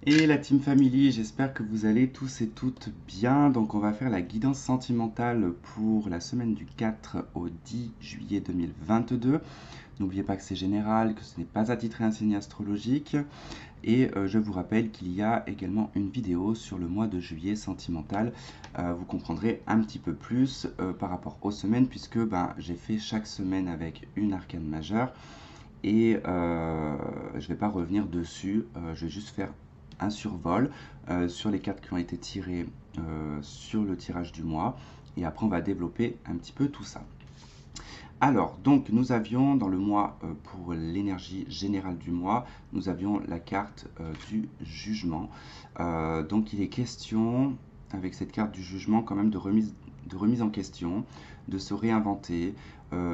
Et la Team Family, j'espère que vous allez tous et toutes bien. Donc on va faire la guidance sentimentale pour la semaine du 4 au 10 juillet 2022. N'oubliez pas que c'est général, que ce n'est pas à titre et un signe astrologique. Et je vous rappelle qu'il y a également une vidéo sur le mois de juillet sentimental. Vous comprendrez un petit peu plus par rapport aux semaines, puisque j'ai fait chaque semaine avec une arcane majeure. Et je ne vais pas revenir dessus, je vais juste faire un survol sur les cartes qui ont été tirées sur le tirage du mois. Et après, on va développer un petit peu tout ça. Alors, donc, nous avions dans le mois, pour l'énergie générale du mois, nous avions la carte du jugement. Donc, il est question, avec cette carte du jugement, quand même de remise en question, de se réinventer.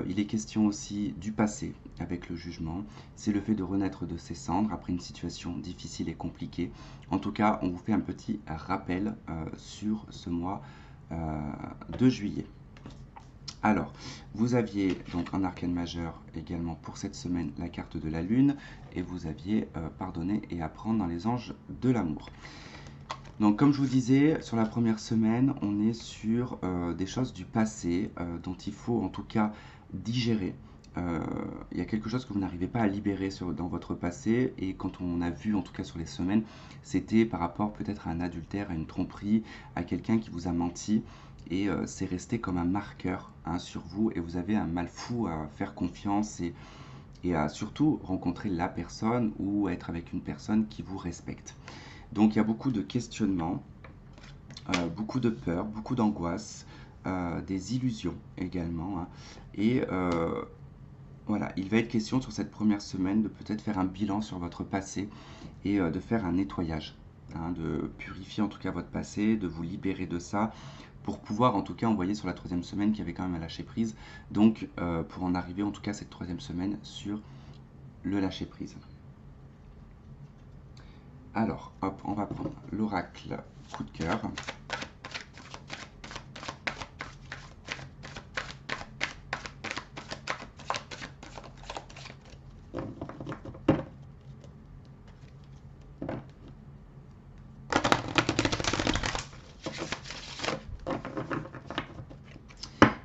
Il est question aussi du passé avec le jugement. C'est le fait de renaître de ses cendres après une situation difficile et compliquée. En tout cas, on vous fait un petit rappel sur ce mois de juillet. Alors, vous aviez donc en arcane majeur également pour cette semaine la carte de la lune et vous aviez pardonner et apprendre dans les anges de l'amour. Donc comme je vous disais, sur la première semaine, on est sur des choses du passé dont il faut en tout cas digérer. Il y a quelque chose que vous n'arrivez pas à libérer dans votre passé et quand on a vu en tout cas sur les semaines, c'était par rapport peut-être à un adultère, à une tromperie, à quelqu'un qui vous a menti et c'est resté comme un marqueur sur vous et vous avez un mal fou à faire confiance et à surtout rencontrer la personne ou être avec une personne qui vous respecte. Donc il y a beaucoup de questionnements, beaucoup de peur, beaucoup d'angoisse, des illusions également. Et voilà, il va être question sur cette première semaine de peut-être faire un bilan sur votre passé et de faire un nettoyage, de purifier en tout cas votre passé, de vous libérer de ça, pour pouvoir en tout cas envoyer sur la troisième semaine qui avait quand même à lâcher prise. Donc pour en arriver en tout cas cette troisième semaine sur le lâcher prise. Alors, hop, on va prendre l'oracle coup de cœur.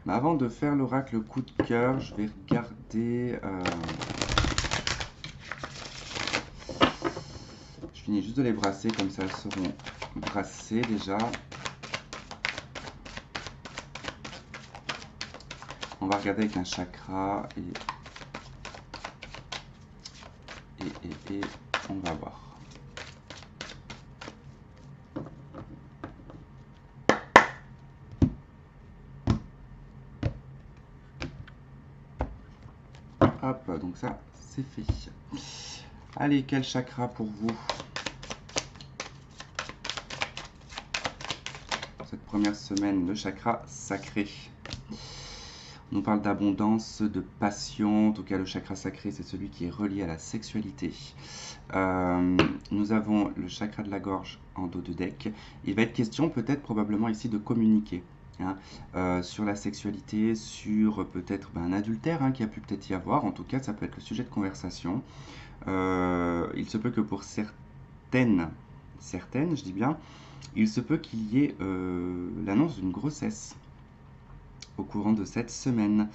Mais avant de faire l'oracle coup de cœur, je vais regarder. Je finis juste de les brasser, comme ça elles seront brassées déjà. On va regarder avec un chakra et on va voir. Hop, donc ça, c'est fait. Allez, quel chakra pour vous? Cette première semaine, le chakra sacré. On nous parle d'abondance, de passion. En tout cas, le chakra sacré, c'est celui qui est relié à la sexualité. Nous avons le chakra de la gorge en dos de deck. Il va être question peut-être probablement ici de communiquer. Sur la sexualité, sur peut-être un adultère qui a pu peut-être y avoir. En tout cas, ça peut être le sujet de conversation. Il se peut que pour certaines, je dis bien, il se peut qu'il y ait l'annonce d'une grossesse au courant de cette semaine,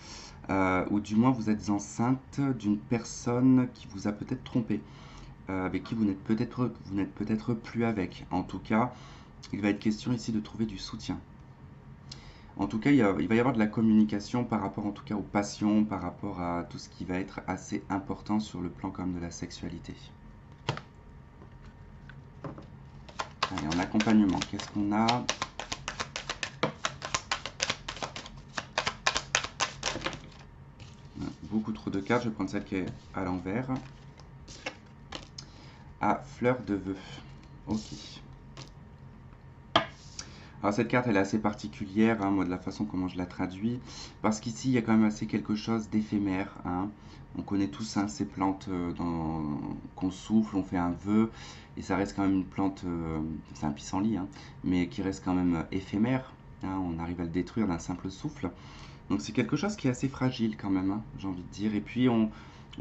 ou du moins vous êtes enceinte d'une personne qui vous a peut-être trompé, avec qui vous n'êtes peut-être plus avec. En tout cas, il va être question ici de trouver du soutien. En tout cas, il va y avoir de la communication par rapport en tout cas aux passions, par rapport à tout ce qui va être assez important sur le plan comme de la sexualité. Allez, en accompagnement, qu'est-ce qu'on a? Beaucoup trop de cartes, je vais prendre celle qui est à l'envers. Ah, fleur de vœux. Ok. Alors cette carte elle est assez particulière, moi de la façon comment je la traduis, parce qu'ici il y a quand même assez quelque chose d'éphémère. On connaît tous ces plantes qu'on souffle, on fait un vœu, et ça reste quand même une plante, c'est un pissenlit, mais qui reste quand même éphémère. On arrive à le détruire d'un simple souffle. Donc c'est quelque chose qui est assez fragile quand même, j'ai envie de dire. Et puis on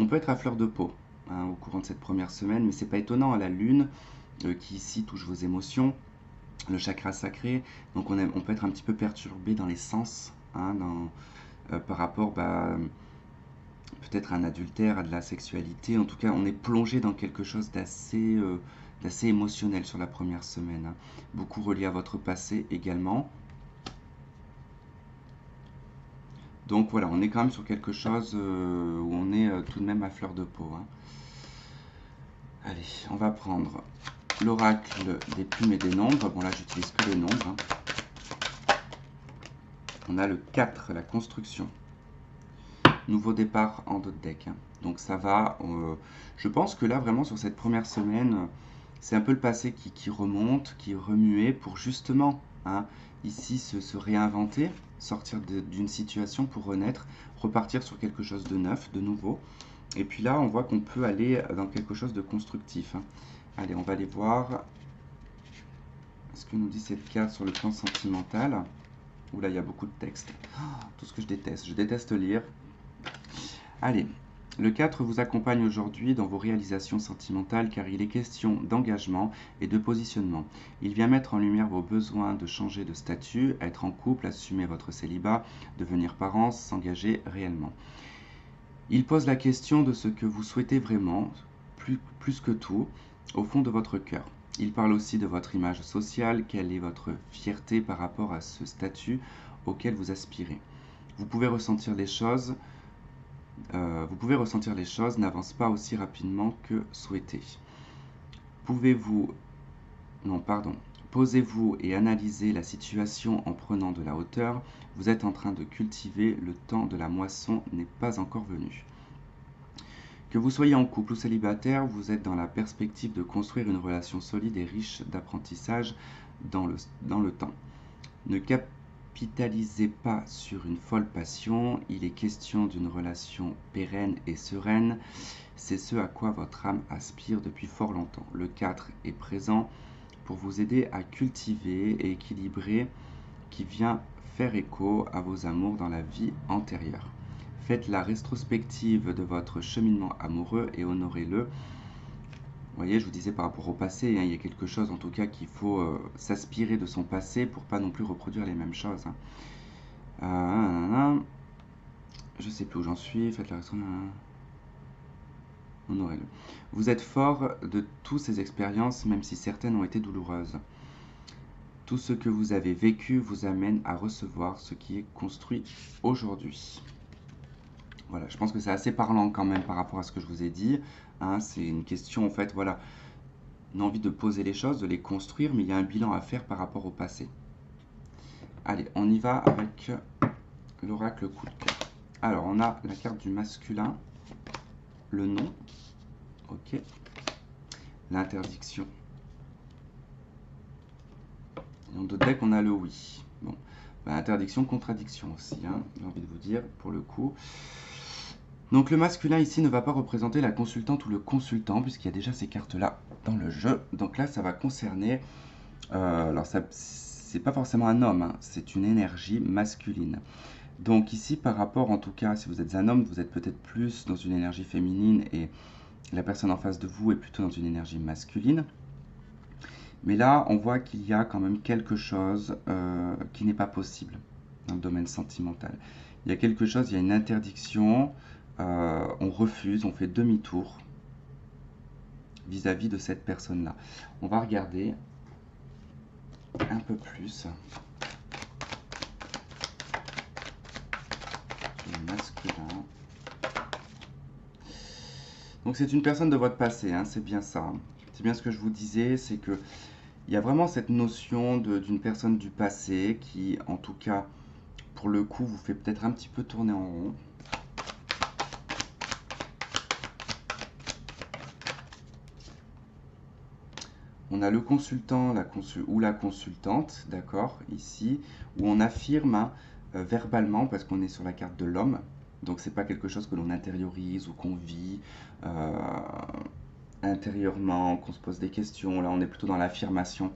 peut être à fleur de peau au courant de cette première semaine, mais c'est pas étonnant, à la lune, qui ici touche vos émotions, le chakra sacré. Donc on peut être un petit peu perturbé dans les sens, hein, par rapport peut-être à un adultère, à de la sexualité. En tout cas, on est plongé dans quelque chose d'assez émotionnel sur la première semaine, hein. Beaucoup relié à votre passé également. Donc voilà, on est quand même sur quelque chose où on est tout de même à fleur de peau, hein. Allez, on va prendre l'oracle des plumes et des nombres. Bon là, j'utilise que les nombres, hein. On a le 4, la construction. Nouveau départ en dos de deck, hein. Donc ça va, je pense que là, vraiment, sur cette première semaine, c'est un peu le passé qui remonte, qui est remué pour justement, hein, ici, se réinventer, sortir d'une situation pour renaître, repartir sur quelque chose de neuf, de nouveau. Et puis là, on voit qu'on peut aller dans quelque chose de constructif, hein. Allez, on va aller voir ce que nous dit cette carte sur le plan sentimental. Ouh là, il y a beaucoup de texte. Oh, tout ce que je déteste. Je déteste lire. Allez, le 4 vous accompagne aujourd'hui dans vos réalisations sentimentales car il est question d'engagement et de positionnement. Il vient mettre en lumière vos besoins de changer de statut, être en couple, assumer votre célibat, devenir parent, s'engager réellement. Il pose la question de ce que vous souhaitez vraiment, plus que tout, au fond de votre cœur. Il parle aussi de votre image sociale, quelle est votre fierté par rapport à ce statut auquel vous aspirez. Vous pouvez ressentir les choses, n'avancent pas aussi rapidement que souhaité. Posez-vous et analysez la situation en prenant de la hauteur. Vous êtes en train de cultiver, le temps de la moisson n'est pas encore venu. Que vous soyez en couple ou célibataire, vous êtes dans la perspective de construire une relation solide et riche d'apprentissage dans le temps. Ne capitalisez pas sur une folle passion, il est question d'une relation pérenne et sereine. C'est ce à quoi votre âme aspire depuis fort longtemps. Le 4 est présent pour vous aider à cultiver et équilibrer qui vient faire écho à vos amours dans la vie antérieure. Faites la rétrospective de votre cheminement amoureux et honorez-le. Vous voyez, je vous disais par rapport au passé, hein, il y a quelque chose en tout cas qu'il faut s'aspirer de son passé pour pas non plus reproduire les mêmes choses, hein. Je sais plus où j'en suis, faites la rétrospective. Honorez-le. Vous êtes fort de toutes ces expériences, même si certaines ont été douloureuses. Tout ce que vous avez vécu vous amène à recevoir ce qui est construit aujourd'hui. Voilà, je pense que c'est assez parlant quand même par rapport à ce que je vous ai dit, hein. C'est une question, en fait, voilà, une envie de poser les choses, de les construire, mais il y a un bilan à faire par rapport au passé. Allez, on y va avec l'oracle coup de cœur. Alors, on a la carte du masculin, le non, ok, l'interdiction. Et en dos de deck, on a le oui. Bon, interdiction, contradiction aussi, hein, j'ai envie de vous dire, pour le coup. Donc le masculin ici ne va pas représenter la consultante ou le consultant, puisqu'il y a déjà ces cartes-là dans le jeu. Donc là, ça va concerner... alors, c'est pas forcément un homme, hein, c'est une énergie masculine. Donc ici, par rapport, en tout cas, si vous êtes un homme, vous êtes peut-être plus dans une énergie féminine et la personne en face de vous est plutôt dans une énergie masculine. Mais là, on voit qu'il y a quand même quelque chose qui n'est pas possible dans le domaine sentimental. Il y a quelque chose, il y a une interdiction, on refuse, on fait demi-tour vis-à-vis de cette personne-là. On va regarder un peu plus. Le masculin. Donc c'est une personne de votre passé, hein, c'est bien ça. C'est bien ce que je vous disais, c'est que il y a vraiment cette notion d'une personne du passé qui, en tout cas, pour le coup, vous fait peut-être un petit peu tourner en rond. On a le consultant ou la consultante, d'accord, ici, où on affirme, hein, verbalement, parce qu'on est sur la carte de l'homme. Donc, c'est pas quelque chose que l'on intériorise ou qu'on vit intérieurement, qu'on se pose des questions. Là, on est plutôt dans l'affirmation.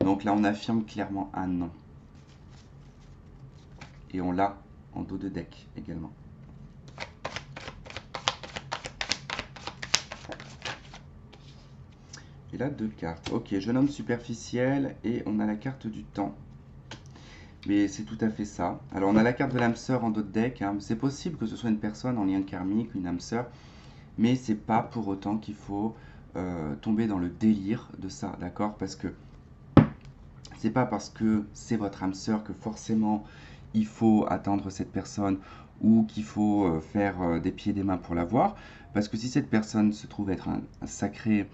Donc là, on affirme clairement un non. Et on l'a en dos de deck également. Et là, 2 cartes. Ok, jeune homme superficiel et on a la carte du temps. Mais c'est tout à fait ça. Alors on a la carte de l'âme sœur en d'autres decks, hein. C'est possible que ce soit une personne en lien karmique, une âme sœur, mais c'est pas pour autant qu'il faut tomber dans le délire de ça, d'accord? Parce que c'est pas parce que c'est votre âme sœur que forcément il faut attendre cette personne ou qu'il faut faire des pieds et des mains pour la voir. Parce que si cette personne se trouve être un sacré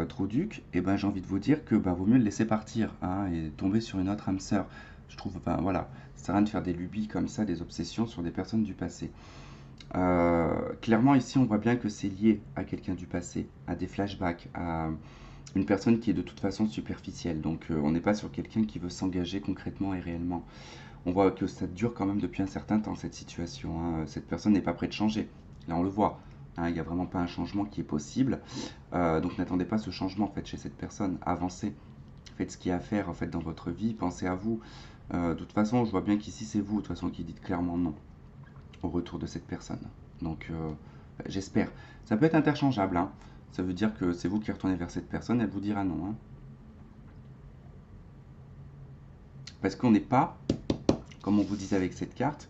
trop duc, et ben j'ai envie de vous dire que vaut mieux le laisser partir, hein, et tomber sur une autre âme sœur. Je trouve, voilà, ça sert à rien de faire des lubies comme ça, des obsessions sur des personnes du passé. Clairement ici on voit bien que c'est lié à quelqu'un du passé, à des flashbacks, à une personne qui est de toute façon superficielle. Donc on n'est pas sur quelqu'un qui veut s'engager concrètement et réellement. On voit que ça dure quand même depuis un certain temps cette situation, hein. Cette personne n'est pas prête de changer. Là on le voit, hein, il n'y a vraiment pas un changement qui est possible. Donc n'attendez pas ce changement en fait chez cette personne. Avancez, faites ce qu'il y a à faire en fait dans votre vie, pensez à vous. De toute façon je vois bien qu'ici c'est vous de toute façon qui dites clairement non au retour de cette personne. Donc j'espère. Ça peut être interchangeable, hein. Ça veut dire que c'est vous qui retournez vers cette personne, elle vous dira non, hein. Parce qu'on n'est pas, comme on vous disait avec cette carte,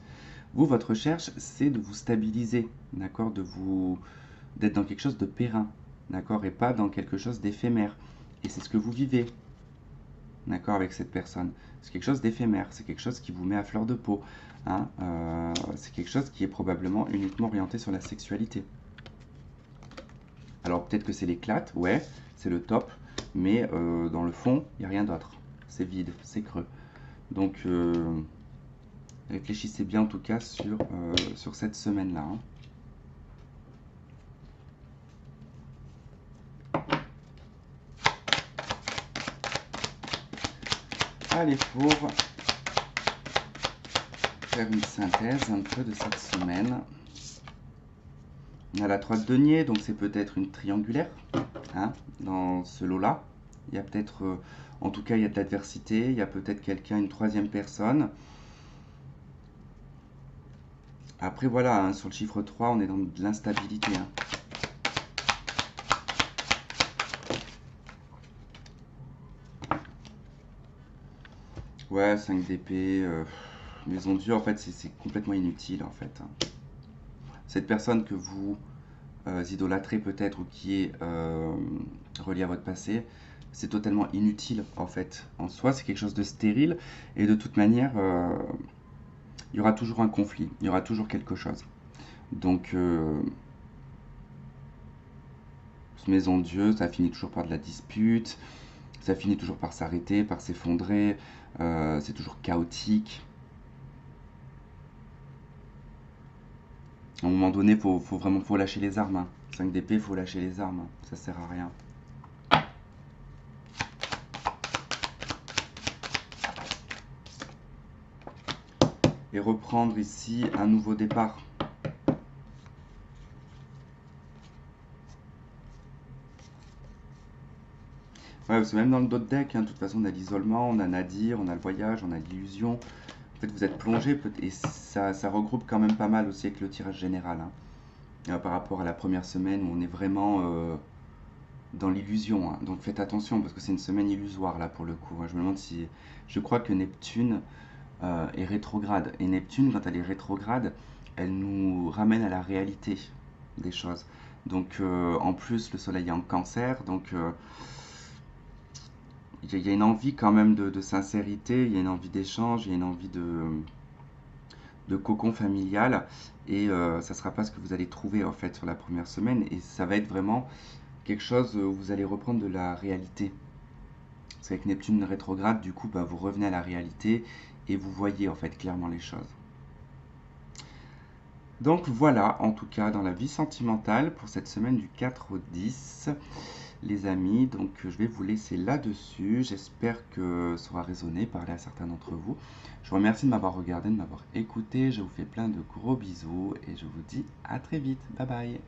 vous, votre recherche, c'est de vous stabiliser, d'accord, d'être dans quelque chose de périn, d'accord, et pas dans quelque chose d'éphémère. Et c'est ce que vous vivez, d'accord, avec cette personne. C'est quelque chose d'éphémère, c'est quelque chose qui vous met à fleur de peau, hein. C'est quelque chose qui est probablement uniquement orienté sur la sexualité. Alors peut-être que c'est l'éclate, ouais, c'est le top, mais dans le fond, il n'y a rien d'autre. C'est vide, c'est creux. Donc réfléchissez bien en tout cas sur cette semaine-là, hein. Allez, pour faire une synthèse un peu de cette semaine, on a la 3 de denier, donc c'est peut-être une triangulaire, hein, dans ce lot-là. Il y a peut-être, en tout cas, il y a de l'adversité, il y a peut-être quelqu'un, une troisième personne. Après, voilà, hein, sur le chiffre 3, on est dans de l'instabilité, hein. Ouais, 5 d'épée, maison de Dieu, en fait, c'est complètement inutile, en fait, hein. Cette personne que vous idolâtrez peut-être ou qui est reliée à votre passé, c'est totalement inutile, en fait. En soi, c'est quelque chose de stérile, et de toute manière, il y aura toujours un conflit, il y aura toujours quelque chose. Donc, maison de Dieu, ça finit toujours par de la dispute, ça finit toujours par s'arrêter, par s'effondrer, c'est toujours chaotique. À un moment donné, faut vraiment lâcher les armes, hein. 5 d'épée, faut lâcher les armes, hein. Ça sert à rien. Et reprendre ici un nouveau départ. Ouais, parce que même dans le d'autres deck, hein, de toute façon, on a l'isolement, on a Nadir, on a le voyage, on a l'illusion. En fait, vous êtes plongé, et ça regroupe quand même pas mal aussi avec le tirage général, hein, par rapport à la première semaine où on est vraiment dans l'illusion, hein. Donc faites attention parce que c'est une semaine illusoire là pour le coup, hein. Je me demande si... Je crois que Neptune est rétrograde. Et Neptune, quand elle est rétrograde, elle nous ramène à la réalité des choses. Donc en plus, le soleil est en cancer, donc... il y a une envie quand même de sincérité, il y a une envie d'échange, il y a une envie de cocon familial, et ça ne sera pas ce que vous allez trouver en fait sur la première semaine, et ça va être vraiment quelque chose où vous allez reprendre de la réalité. Parce qu'avec Neptune rétrograde, du coup, vous revenez à la réalité et vous voyez en fait clairement les choses. Donc voilà, en tout cas, dans la vie sentimentale pour cette semaine du 4 au 10. Les amis, donc je vais vous laisser là-dessus. J'espère que ça aura résonné, parler à certains d'entre vous. Je vous remercie de m'avoir regardé, de m'avoir écouté. Je vous fais plein de gros bisous et je vous dis à très vite. Bye bye.